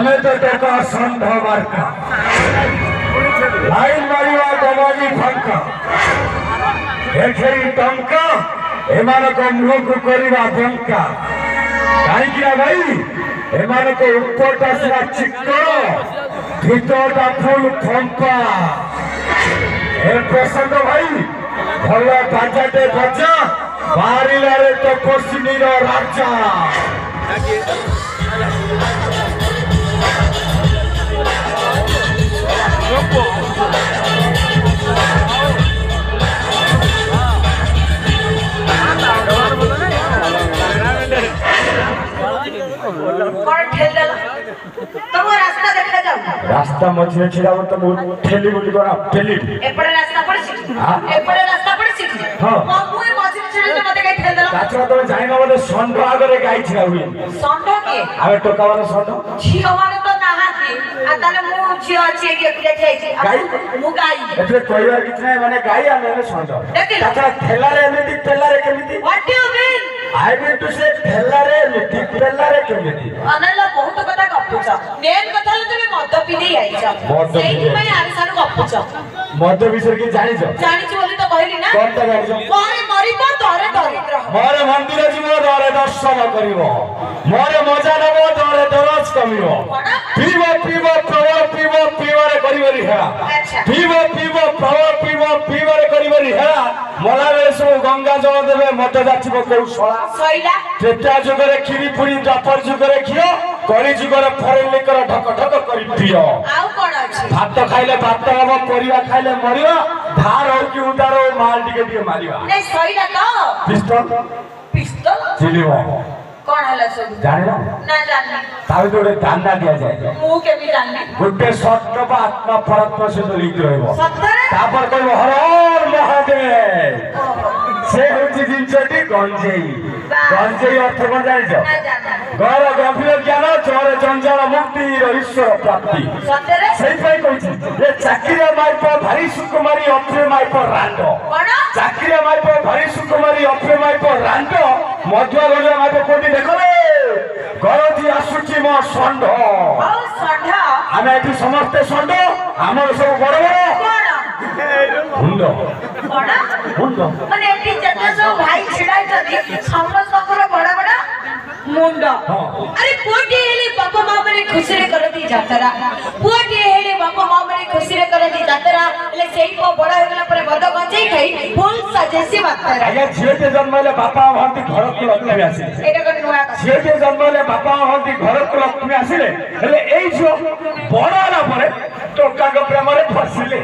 तमे तो देखो षंढ मार्का लाइन मारिवा दबाजी फंका देखेई टंका एमानक मुह को करिवा बंका काईकिना भाई एमानक ऊपरटा सिना चिक्कण भीतरटा फुल फंपा ए प्रसन्न भाई भल बाजाटे बजा बारिलारे तो पश्चिमीर राजा रास्ता मझे छिड़ा तो ठेली बोली कोना ठेली एपड़े रास्ता पर सिटी एपड़े रास्ता पर सिटी हां ममुए मझे छिड़े मते काई ठेल देला काचरा तो जाइना बोले षंढ आगरे गाई छिड़ा हुई षंढ के आवे टोका वाला षंढ झियो माने तो नाहाती आ ताले मु झियो अछि के पिया जाई गाई मु गाई एतले कोइवा किछने माने गाई आ मेरे षंढ काचरा ठेला रे केमिति what do you mean I mean to say ठेला रे केमिति अनला बहुत कथा गपुछ मेन कथा ले तमे मद पिनी आइछ सेही में आरे सानु गपुछ मद विषय की जानि छ बोली तो कहली ना कोन त गाड़ी छ मोरे मरिबो तोरे दरिद्र मोरे मंदिर जीव दरे दर्शन करिवो मोरे मजा नबो दरे दरज कमिवो पीवो पीवो प्रवर पीवो पीवरे करिवरी हेरा पीवो पीवो प्रवर पीवो पीवरे करिवरी हेरा मला बेले सब गंगा जल देबे मत जाचिबो कौशला सइला त्रेता जुगरे खिरी पुरी द्वापर जुगरे खियो कली जुगरे फरेन लेकर ढक ढक करी पियो आउ कोन अछि भात खाइले भात हबो परिवा खाइले मरियो धार हो कि उतारो माल टिके मारिवा नै सइला तो पिस्तल पिस्तल चिलिवा कोन हला सब जाने ना जानि तावे तो दाना दिया जाए मु के भी जानि गुटे सत्य बा आत्मा परत्व से तो लिख रहबो सत्तरे तापर कहबो हर हर महादेव से होची जिंचटी गंजेई अर्थ कोन जानि छ ना जानि घर गंभीर ज्ञान चोर जंजाल मुक्ति ईश्वर प्राप्ति सत्तरे सेई पई कहछि ये चाकरिया माइप भारी सुकुमारी अप्रे माइप रांड कोन चाकरिया माइप भारी सुकुमारी अप्रे माइप रांड मध्य रोजा माइप कोटी देखले गरती आसुची म षंढ ओ षंढ आमे एठी समस्त षंढ हमर सब बड़ बड़ हुंड कोन हुंड माने एठी जते सब भाई छिड़ाई जदी समस्त कर बड़ा बड़ा मुंड अरे पुटी हेले बापा मां मने खुशी रे करती जातरा पुटी हेले बापा मां मने खुशी रे करती जातरा ले सेई को बड़ा हो गेला पर बद गंजई खाई फुल सजेसी बातरा आया झियो के जन्मले बापा हंती घर को लक्ष्मी आसी एटा को नुआ झियो के जन्मले बापा हंती घर को लक्ष्मी आसीले हेले एई जो बड़ा ना परे टोका को प्रेम रे फसिले।